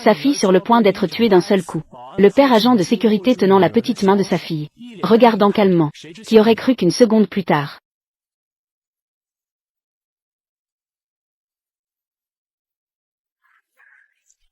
Sa fille sur le point d'être tuée d'un seul coup. Le père agent de sécurité tenant la petite main de sa fille. Regardant calmement. Qui aurait cru qu'une seconde plus tard.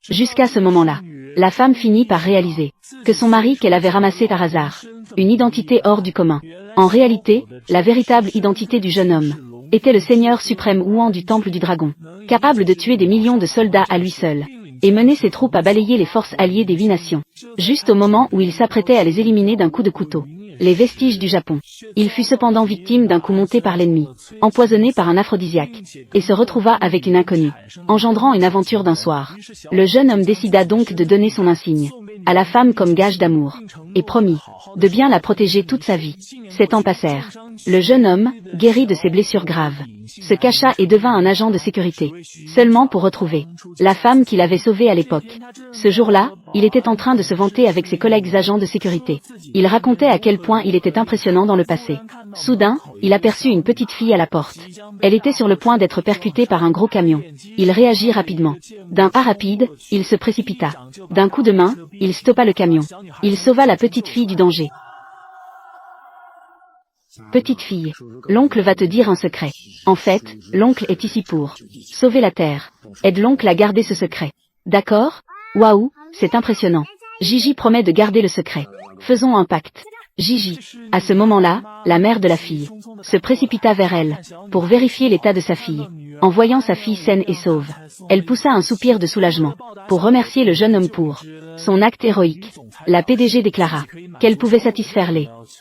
Jusqu'à ce moment-là, la femme finit par réaliser que son mari qu'elle avait ramassé par hasard, une identité hors du commun. En réalité, la véritable identité du jeune homme était le Seigneur suprême Ouan du Temple du Dragon, capable de tuer des millions de soldats à lui seul, et mener ses troupes à balayer les forces alliées des 8 nations, juste au moment où il s'apprêtait à les éliminer d'un coup de couteau. Les vestiges du Japon. Il fut cependant victime d'un coup monté par l'ennemi, empoisonné par un aphrodisiaque, et se retrouva avec une inconnue, engendrant une aventure d'un soir. Le jeune homme décida donc de donner son insigne à la femme comme gage d'amour, et promit de bien la protéger toute sa vie. 7 ans passèrent. Le jeune homme, guéri de ses blessures graves, se cacha et devint un agent de sécurité, seulement pour retrouver la femme qu'il avait sauvée à l'époque. Ce jour-là, il était en train de se vanter avec ses collègues agents de sécurité. Il racontait à quel point il était impressionnant dans le passé. Soudain, il aperçut une petite fille à la porte. Elle était sur le point d'être percutée par un gros camion. Il réagit rapidement. D'un pas rapide, il se précipita. D'un coup de main, il stoppa le camion. Il sauva la petite fille du danger. Petite fille, l'oncle va te dire un secret. En fait, l'oncle est ici pour sauver la terre. Aide l'oncle à garder ce secret. D'accord? Waouh, c'est impressionnant. Gigi promet de garder le secret. Faisons un pacte. Gigi. À ce moment-là, la mère de la fille se précipita vers elle pour vérifier l'état de sa fille. En voyant sa fille saine et sauve, elle poussa un soupir de soulagement pour remercier le jeune homme pour son acte héroïque. La PDG déclara qu'elle pouvait satisfaire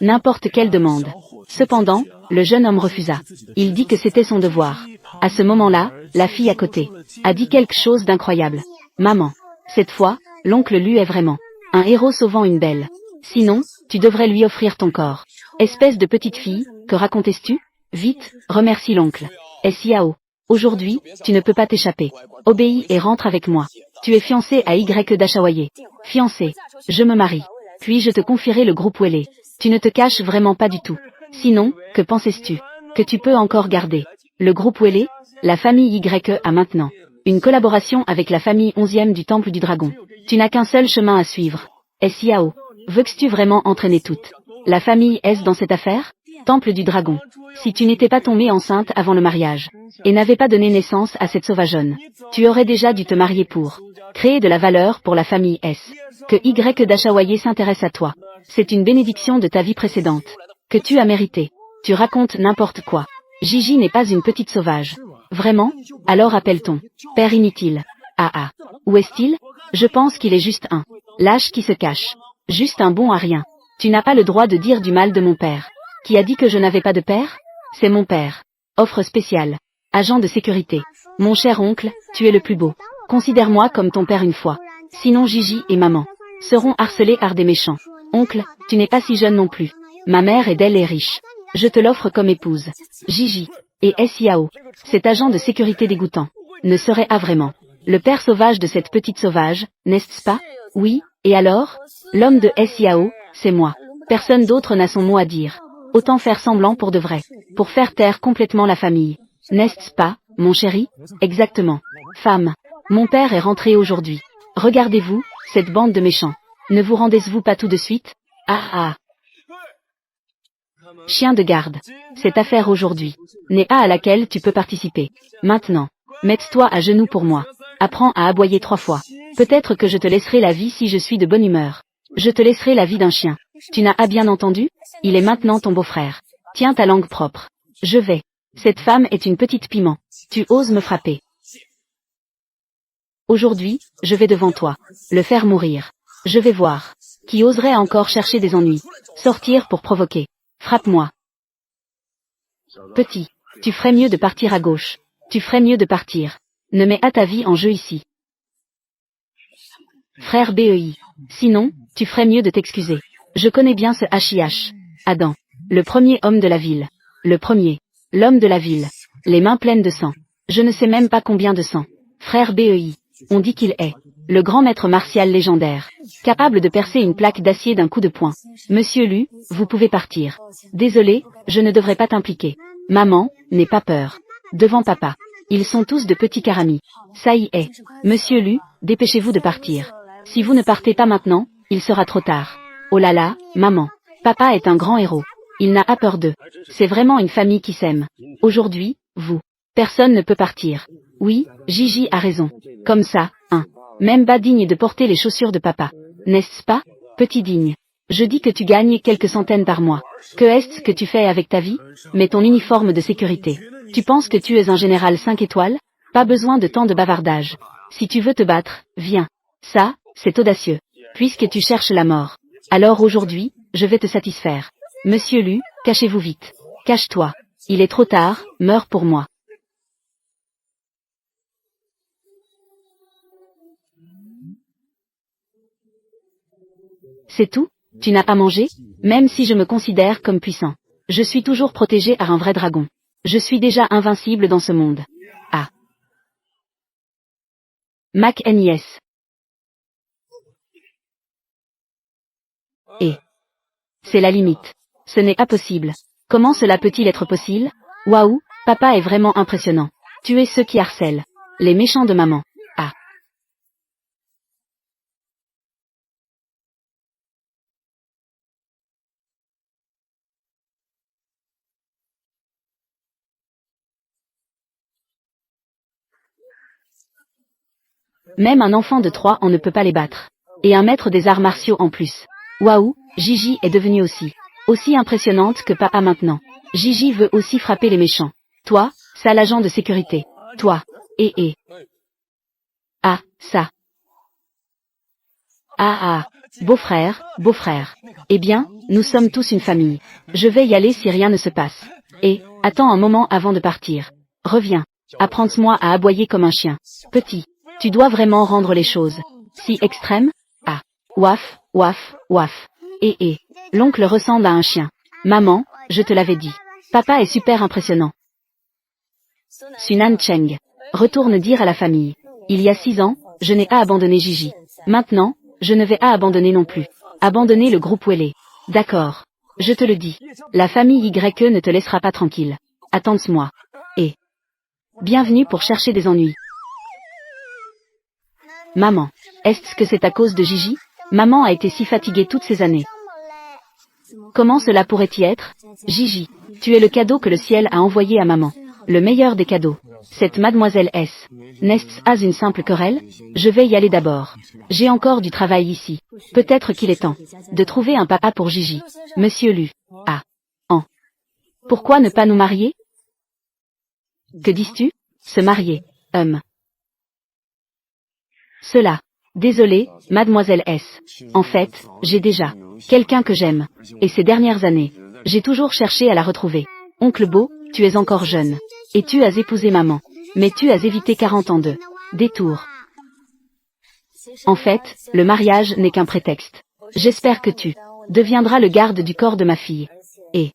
n'importe quelle demande. Cependant, le jeune homme refusa. Il dit que c'était son devoir. À ce moment-là, la fille à côté a dit quelque chose d'incroyable. Maman. Cette fois, l'oncle lui est vraiment un héros sauvant une belle. Sinon, tu devrais lui offrir ton corps. Espèce de petite fille, que racontais-tu? Vite, remercie l'oncle. Siao. Aujourd'hui, tu ne peux pas t'échapper. Obéis et rentre avec moi. Tu es fiancé à Y d'Achawaye. Fiancé. Je me marie. Puis je te confierai le groupe Wele. Tu ne te caches vraiment pas du tout. Sinon, que pensais-tu? Que tu peux encore garder le groupe Wele? La famille YE a maintenant une collaboration avec la famille 11e du Temple du Dragon. Tu n'as qu'un seul chemin à suivre. Siao. Veux-tu vraiment entraîner toute la famille S dans cette affaire? Temple du Dragon. Si tu n'étais pas tombée enceinte avant le mariage, et n'avais pas donné naissance à cette sauvageonne, tu aurais déjà dû te marier pour créer de la valeur pour la famille S. Que Y d'Achawaye s'intéresse à toi. C'est une bénédiction de ta vie précédente. Que tu as mérité. Tu racontes n'importe quoi. Gigi n'est pas une petite sauvage. Vraiment? Alors appelle-t-on père inutile. Ah ah. Où est-il? Je pense qu'il est juste un lâche qui se cache. Juste un bon à rien. Tu n'as pas le droit de dire du mal de mon père. Qui a dit que je n'avais pas de père? C'est mon père. Offre spéciale. Agent de sécurité. Mon cher oncle, tu es le plus beau. Considère-moi comme ton père une fois. Sinon Gigi et maman seront harcelés par des méchants. Oncle, tu n'es pas si jeune non plus. Ma mère est belle et riche. Je te l'offre comme épouse. Gigi. Et Siao. Cet agent de sécurité dégoûtant ne serait vraiment le père sauvage de cette petite sauvage, n'est-ce pas? Oui, et alors? L'homme de Siao, c'est moi. Personne d'autre n'a son mot à dire. Autant faire semblant pour de vrai, pour faire taire complètement la famille. N'est-ce pas, mon chéri? Exactement. Femme. Mon père est rentré aujourd'hui. Regardez-vous, cette bande de méchants. Ne vous rendez-vous pas tout de suite? Ah ah. Chien de garde. Cette affaire aujourd'hui n'est pas à laquelle tu peux participer. Maintenant, mets-toi à genoux pour moi. Apprends à aboyer 3 fois. Peut-être que je te laisserai la vie si je suis de bonne humeur. Je te laisserai la vie d'un chien. Tu n'as pas bien entendu? Il est maintenant ton beau-frère. Tiens ta langue propre. Je vais. Cette femme est une petite piment. Tu oses me frapper. Aujourd'hui, je vais devant toi le faire mourir. Je vais voir. Qui oserait encore chercher des ennuis? Sortir pour provoquer. Frappe-moi. Petit. Tu ferais mieux de partir à gauche. Tu ferais mieux de partir. Ne mets pas ta vie en jeu ici. Frère BEI. Sinon, tu ferais mieux de t'excuser. Je connais bien ce HIH. Adam. Le premier homme de la ville. Le premier. L'homme de la ville. Les mains pleines de sang. Je ne sais même pas combien de sang. Frère BEI. On dit qu'il est le grand maître martial légendaire, capable de percer une plaque d'acier d'un coup de poing. Monsieur Lu, vous pouvez partir. Désolé, je ne devrais pas t'impliquer. Maman, n'aie pas peur. Devant papa. Ils sont tous de petits caramis. Ça y est. Monsieur Lu, dépêchez-vous de partir. Si vous ne partez pas maintenant, il sera trop tard. Oh là là, maman. Papa est un grand héros. Il n'a pas peur d'eux. C'est vraiment une famille qui s'aime. Aujourd'hui, vous. Personne ne peut partir. Oui, Gigi a raison. Comme ça, hein. Même pas digne de porter les chaussures de papa. N'est-ce pas, petit digne? Je dis que tu gagnes quelques centaines par mois. Que est-ce que tu fais avec ta vie? Mets ton uniforme de sécurité. Tu penses que tu es un général 5 étoiles? Pas besoin de tant de bavardage. Si tu veux te battre, viens. Ça, c'est audacieux. Puisque tu cherches la mort. Alors aujourd'hui, je vais te satisfaire. Monsieur Lu, cachez-vous vite. Cache-toi. Il est trop tard, meurs pour moi. C'est tout? Tu n'as pas mangé? Même si je me considère comme puissant. Je suis toujours protégé par un vrai dragon. Je suis déjà invincible dans ce monde. Ah. Mac NIS. Et. C'est la limite. Ce n'est pas possible. Comment cela peut-il être possible? Waouh, papa est vraiment impressionnant. Tu es ceux qui harcèlent. Les méchants de maman. Ah. Même un enfant de 3 ans ne peut pas les battre. Et un maître des arts martiaux en plus. Waouh, Gigi est devenue aussi impressionnante que papa maintenant. Gigi veut aussi frapper les méchants. Toi, sale agent de sécurité. Toi. Et. Ah, ça. Ah. Beau-frère. Eh bien, nous sommes tous une famille. Je vais y aller si rien ne se passe. Et, attends un moment avant de partir. Reviens. Apprends-moi à aboyer comme un chien. Petit. Tu dois vraiment rendre les choses si extrêmes? Ah. Waf. Et. L'oncle ressemble à un chien. Maman, je te l'avais dit. Papa est super impressionnant. Sunan Cheng. Retourne dire à la famille. Il y a 6 ans, je n'ai pas abandonné Gigi. Maintenant, je ne vais pas abandonner non plus. Abandonner le groupe Wele. D'accord. Je te le dis. La famille YE ne te laissera pas tranquille. Attends-moi. Et. Bienvenue pour chercher des ennuis. Maman. Est-ce que c'est à cause de Gigi? Maman a été si fatiguée toutes ces années. Comment cela pourrait-y être? Gigi, tu es le cadeau que le ciel a envoyé à maman. Le meilleur des cadeaux. Cette mademoiselle S. N'est-ce pas une simple querelle? Je vais y aller d'abord. J'ai encore du travail ici. Peut-être qu'il est temps de trouver un papa pour Gigi. Monsieur Lu. Ah. Pourquoi ne pas nous marier? Que dis-tu? Se marier. Cela. Désolé, mademoiselle S. En fait, j'ai déjà quelqu'un que j'aime. Et ces dernières années, j'ai toujours cherché à la retrouver. Oncle Beau, tu es encore jeune. Et tu as épousé maman. Mais tu as évité 40 ans de détour. En fait, le mariage n'est qu'un prétexte. J'espère que tu deviendras le garde du corps de ma fille. Et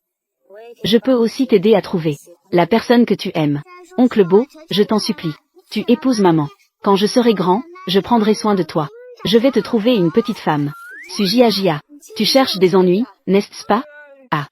je peux aussi t'aider à trouver la personne que tu aimes. Oncle Beau, je t'en supplie. Tu épouses maman. Quand je serai grand, je prendrai soin de toi. Je vais te trouver une petite femme. Jia. Tu cherches des ennuis, n'est-ce pas? Ah.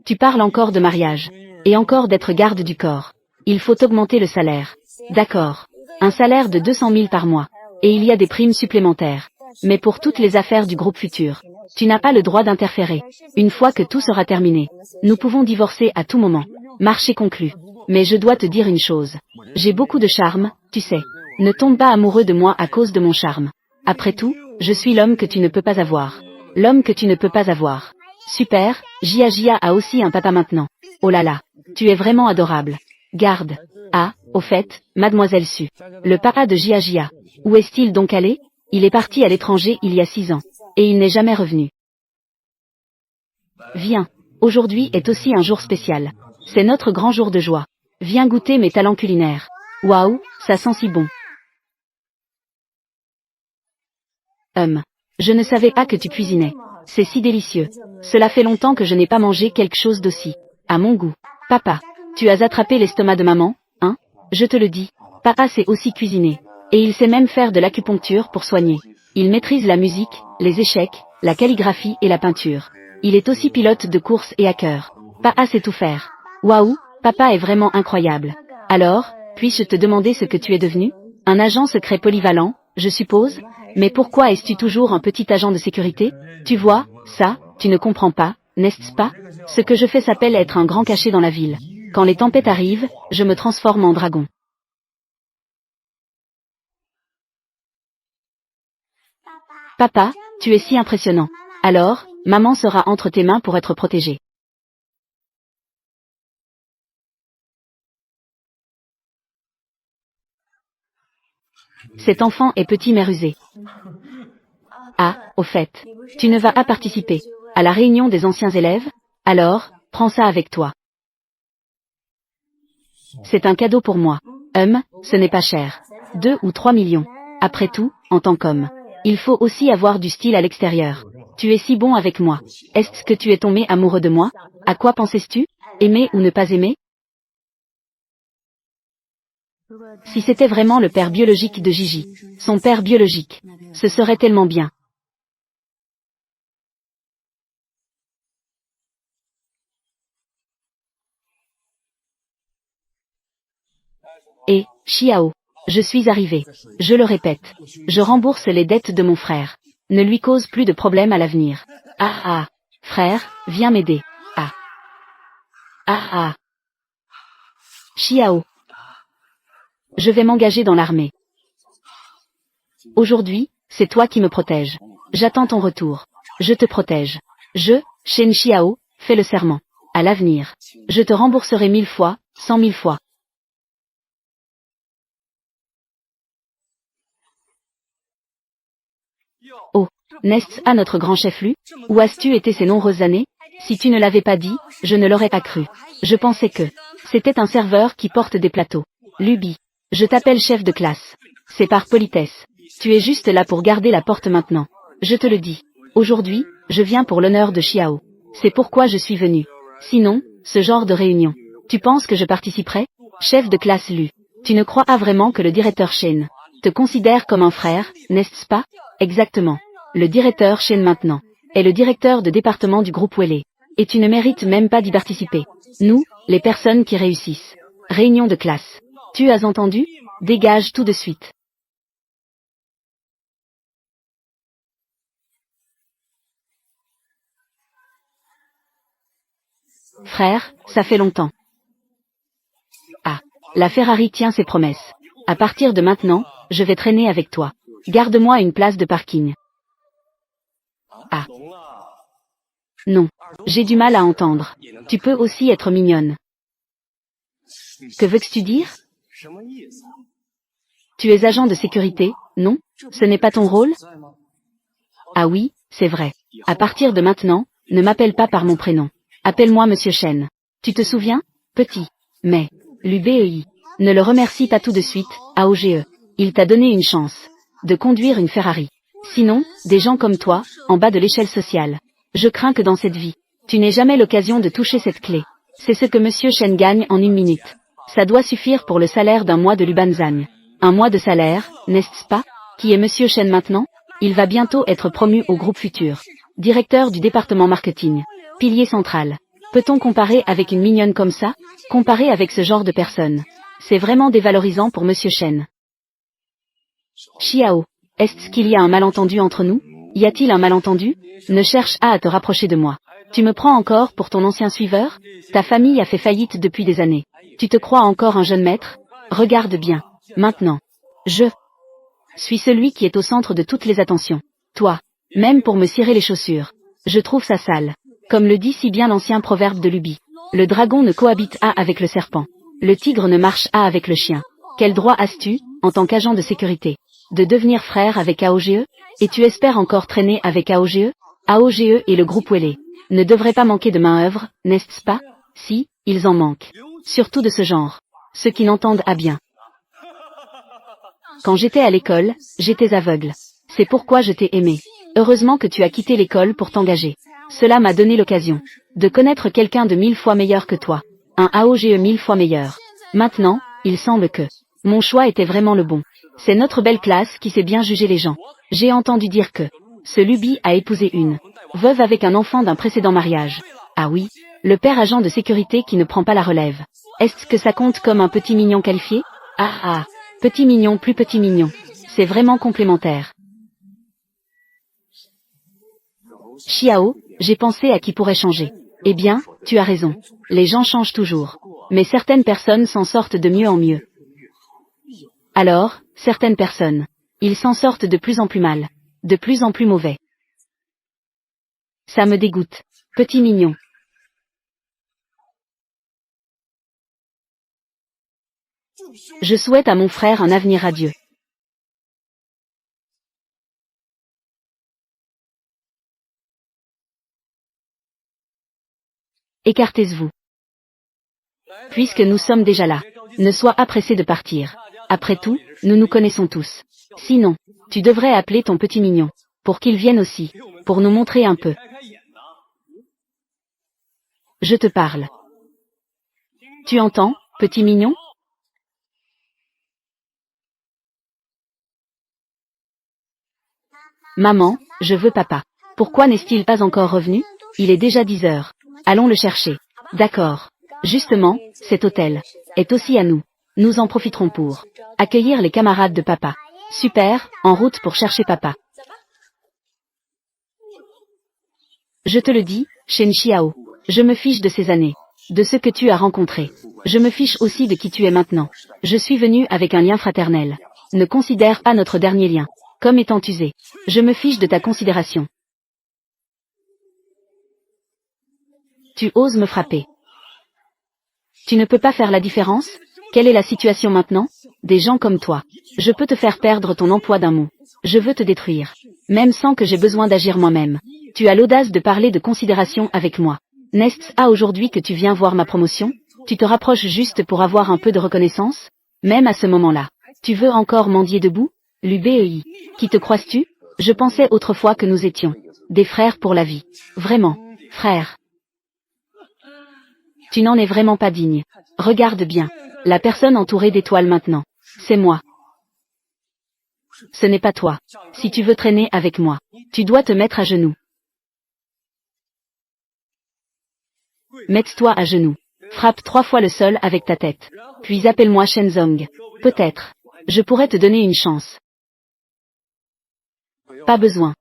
Tu parles encore de mariage. Et encore d'être garde du corps. Il faut augmenter le salaire. D'accord. Un salaire de 200 000 par mois. Et il y a des primes supplémentaires. Mais pour toutes les affaires du groupe futur, tu n'as pas le droit d'interférer. Une fois que tout sera terminé, nous pouvons divorcer à tout moment. Marché conclu. Mais je dois te dire une chose. J'ai beaucoup de charme, tu sais. Ne tombe pas amoureux de moi à cause de mon charme. Après tout, je suis l'homme que tu ne peux pas avoir. L'homme que tu ne peux pas avoir. Super, Jia a aussi un papa maintenant. Oh là là, tu es vraiment adorable. Garde. Ah, au fait, mademoiselle Su. Le papa de Jia. Où est-il donc allé? Il est parti à l'étranger il y a 6 ans. Et il n'est jamais revenu. Viens. Aujourd'hui est aussi un jour spécial. C'est notre grand jour de joie. Viens goûter mes talents culinaires. Waouh, ça sent si bon. Je ne savais pas que tu cuisinais. C'est si délicieux. Cela fait longtemps que je n'ai pas mangé quelque chose d'aussi à mon goût. Papa, tu as attrapé l'estomac de maman, hein? Je te le dis. Papa sait aussi cuisiner. Et il sait même faire de l'acupuncture pour soigner. Il maîtrise la musique, les échecs, la calligraphie et la peinture. Il est aussi pilote de course et hacker. Papa sait tout faire. Waouh, papa est vraiment incroyable. Alors, puis-je te demander ce que tu es devenu? Un agent secret polyvalent, je suppose? Mais pourquoi es-tu toujours un petit agent de sécurité? Tu vois, ça, tu ne comprends pas, n'est-ce pas? Ce que je fais s'appelle être un grand cachet dans la ville. Quand les tempêtes arrivent, je me transforme en dragon. Papa, tu es si impressionnant. Alors, maman sera entre tes mains pour être protégée. Cet enfant est petit mais rusé. Ah, au fait, tu ne vas pas participer à la réunion des anciens élèves? Alors, prends ça avec toi. C'est un cadeau pour moi. Ce n'est pas cher. 2 ou 3 millions. Après tout, en tant qu'homme, il faut aussi avoir du style à l'extérieur. Tu es si bon avec moi. Est-ce que tu es tombé amoureux de moi? À quoi pensais-tu? Aimer ou ne pas aimer? Si c'était vraiment le père biologique de Gigi, son père biologique, ce serait tellement bien. Et, Xiao, je suis arrivé. Je le répète, je rembourse les dettes de mon frère. Ne lui cause plus de problèmes à l'avenir. Ah ah, frère, viens m'aider. Ah. Ah ah. Xiao. Je vais m'engager dans l'armée. Aujourd'hui, c'est toi qui me protèges. J'attends ton retour. Je te protège. Shen Xiao, fais le serment. À l'avenir, je te rembourserai 1000 fois, 100 000 fois. Oh, n'est-ce pas notre grand chef Lu? Où as-tu été ces nombreuses années? Si tu ne l'avais pas dit, je ne l'aurais pas cru. Je pensais que c'était un serveur qui porte des plateaux. Luby, je t'appelle chef de classe. C'est par politesse. Tu es juste là pour garder la porte maintenant. Je te le dis. Aujourd'hui, je viens pour l'honneur de Xiao. C'est pourquoi je suis venu. Sinon, ce genre de réunion. Tu penses que je participerai? Chef de classe Lu. Tu ne crois pas vraiment que le directeur Shen te considère comme un frère, n'est-ce pas? Exactement. Le directeur Shen maintenant est le directeur de département du groupe Wele. Et tu ne mérites même pas d'y participer. Nous, les personnes qui réussissent. Réunion de classe. Tu as entendu? Dégage tout de suite. Frère, ça fait longtemps. Ah, la Ferrari tient ses promesses. À partir de maintenant, je vais traîner avec toi. Garde-moi une place de parking. Ah. Non. J'ai du mal à entendre. Tu peux aussi être mignonne. Que veux-tu dire? Tu es agent de sécurité, non? Ce n'est pas ton rôle? Ah oui, c'est vrai. À partir de maintenant, ne m'appelle pas par mon prénom. Appelle-moi Monsieur Shen. Tu te souviens? Petit. Mais, l'UBEI. Ne le remercie pas tout de suite, AOGE. Il t'a donné une chance de conduire une Ferrari. Sinon, des gens comme toi, en bas de l'échelle sociale. Je crains que dans cette vie, tu n'aies jamais l'occasion de toucher cette clé. C'est ce que Monsieur Shen gagne en 1 minute. Ça doit suffire pour le salaire d'un mois de Lubanzang. Un mois de salaire, n'est-ce pas? Qui est Monsieur Shen maintenant? Il va bientôt être promu au groupe futur. Directeur du département marketing. Pilier central. Peut-on comparer avec une mignonne comme ça? Comparer avec ce genre de personne. C'est vraiment dévalorisant pour Monsieur Shen. Xiao, est-ce qu'il y a un malentendu entre nous? Y a-t-il un malentendu? Ne cherche pas à te rapprocher de moi. Tu me prends encore pour ton ancien suiveur? Ta famille a fait faillite depuis des années. Tu te crois encore un jeune maître? Regarde bien. Maintenant. Je suis celui qui est au centre de toutes les attentions. Toi, même pour me cirer les chaussures. Je trouve ça sale. Comme le dit si bien l'ancien proverbe de Luby. Le dragon ne cohabite pas avec le serpent. Le tigre ne marche pas avec le chien. Quel droit as-tu, en tant qu'agent de sécurité, de devenir frère avec AOGE? Et tu espères encore traîner avec AOGE? AOGE et le groupe Wele ne devraient pas manquer de main-œuvre, n'est-ce pas? Si, ils en manquent. Surtout de ce genre. Ceux qui n'entendent pas bien. Quand j'étais à l'école, j'étais aveugle. C'est pourquoi je t'ai aimé. Heureusement que tu as quitté l'école pour t'engager. Cela m'a donné l'occasion de connaître quelqu'un de 1000 fois meilleur que toi. Un AOGE 1000 fois meilleur. Maintenant, il semble que mon choix était vraiment le bon. C'est notre belle classe qui sait bien juger les gens. J'ai entendu dire que ce Luby a épousé une veuve avec un enfant d'un précédent mariage. Ah oui, le père agent de sécurité qui ne prend pas la relève. Est-ce que ça compte comme un petit mignon qualifié? Ah ah, petit mignon plus petit mignon. C'est vraiment complémentaire. Xiao, j'ai pensé à qui pourrait changer. Eh bien, tu as raison. Les gens changent toujours. Mais certaines personnes s'en sortent de mieux en mieux. Alors, certaines personnes. Ils s'en sortent de plus en plus mal. De plus en plus mauvais. Ça me dégoûte. Petit mignon. Je souhaite à mon frère un avenir radieux. Écartez-vous. Puisque nous sommes déjà là. Ne sois pas pressé de partir. Après tout, nous nous connaissons tous. Sinon, tu devrais appeler ton petit mignon. Pour qu'il vienne aussi. Pour nous montrer un peu. Je te parle. Tu entends, petit mignon? Maman, je veux papa. Pourquoi n'est-il pas encore revenu? Il est déjà 10 heures. Allons le chercher. D'accord. Justement, cet hôtel est aussi à nous. Nous en profiterons pour accueillir les camarades de papa. Super, en route pour chercher papa. Je te le dis, Shen Xiao. Je me fiche de ces années. De ce que tu as rencontré. Je me fiche aussi de qui tu es maintenant. Je suis venu avec un lien fraternel. Ne considère pas notre dernier lien comme étant usé. Je me fiche de ta considération. Tu oses me frapper. Tu ne peux pas faire la différence? Quelle est la situation maintenant? Des gens comme toi. Je peux te faire perdre ton emploi d'un mot. Je veux te détruire. Même sans que j'ai besoin d'agir moi-même. Tu as l'audace de parler de considération avec moi. N'est-ce pas aujourd'hui que tu viens voir ma promotion? Tu te rapproches juste pour avoir un peu de reconnaissance? Même à ce moment-là. Tu veux encore mendier debout? L'UBEI. Qui te crois-tu? Je pensais autrefois que nous étions des frères pour la vie. Vraiment, frères. Tu n'en es vraiment pas digne. Regarde bien. La personne entourée d'étoiles maintenant. C'est moi. Ce n'est pas toi. Si tu veux traîner avec moi, tu dois te mettre à genoux. Mets-toi à genoux. Frappe 3 fois le sol avec ta tête. Puis appelle-moi Shenzong. Peut-être. Je pourrais te donner une chance. Pas besoin.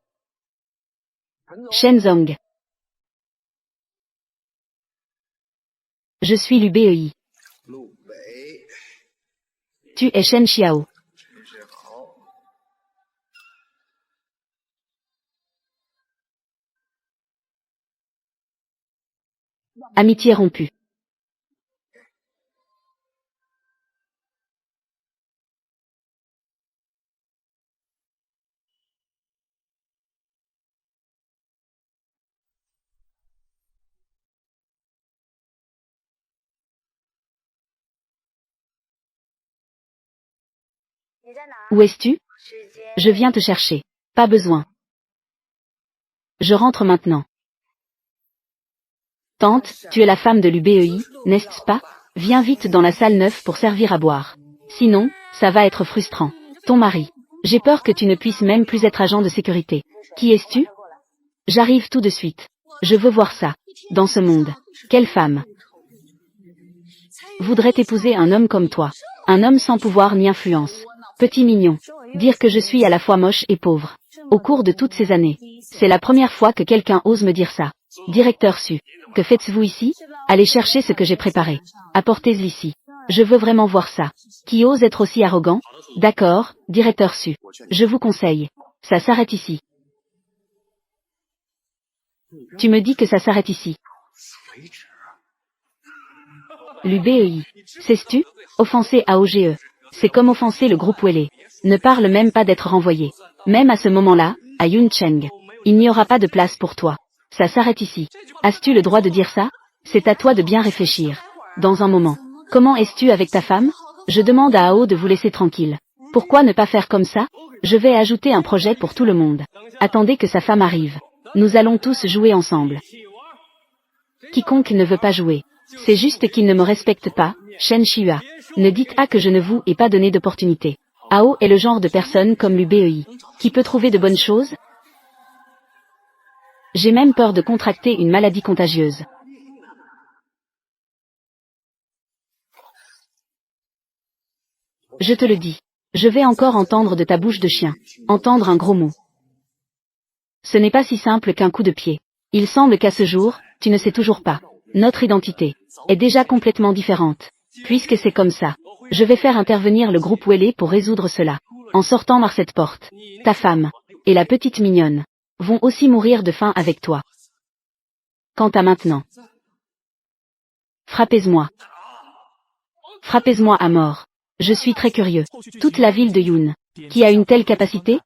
Shenzong. Je suis l'UBEI. Tu es Shen Xiao. Amitié rompue. Où es-tu? Je viens te chercher. Pas besoin. Je rentre maintenant. Tante, tu es la femme de l'UBEI, n'est-ce pas? Viens vite dans la salle 9 pour servir à boire. Sinon, ça va être frustrant. Ton mari. J'ai peur que tu ne puisses même plus être agent de sécurité. Qui es-tu? J'arrive tout de suite. Je veux voir ça. Dans ce monde. Quelle femme voudrait épouser un homme comme toi? Un homme sans pouvoir ni influence. Petit mignon. Dire que je suis à la fois moche et pauvre. Au cours de toutes ces années. C'est la première fois que quelqu'un ose me dire ça. Directeur Su. Que faites-vous ici? Allez chercher ce que j'ai préparé. Apportez-le ici. Je veux vraiment voir ça. Qui ose être aussi arrogant? D'accord, directeur Su. Je vous conseille. Ça s'arrête ici. Tu me dis que ça s'arrête ici. L'UBEI. Sais-tu? Offenser à OGE. C'est comme offenser le groupe Wele. Ne parle même pas d'être renvoyé. Même à ce moment-là, à Yuncheng. Il n'y aura pas de place pour toi. Ça s'arrête ici. As-tu le droit de dire ça? C'est à toi de bien réfléchir. Dans un moment. Comment es-tu avec ta femme? Je demande à Ao de vous laisser tranquille. Pourquoi ne pas faire comme ça? Je vais ajouter un projet pour tout le monde. Attendez que sa femme arrive. Nous allons tous jouer ensemble. Quiconque ne veut pas jouer. C'est juste qu'il ne me respecte pas, Shen Shua. Ne dites pas que je ne vous ai pas donné d'opportunité. Ao est le genre de personne comme l'UBEI, qui peut trouver de bonnes choses. J'ai même peur de contracter une maladie contagieuse. Je te le dis. Je vais encore entendre de ta bouche de chien. Entendre un gros mot. Ce n'est pas si simple qu'un coup de pied. Il semble qu'à ce jour, tu ne sais toujours pas. Notre identité est déjà complètement différente. Puisque c'est comme ça, je vais faire intervenir le groupe Wélé pour résoudre cela. En sortant par cette porte, ta femme et la petite mignonne vont aussi mourir de faim avec toi. Quant à maintenant, frappez-moi. Frappez-moi à mort. Je suis très curieux. Toute la ville de Yoon, qui a une telle capacité,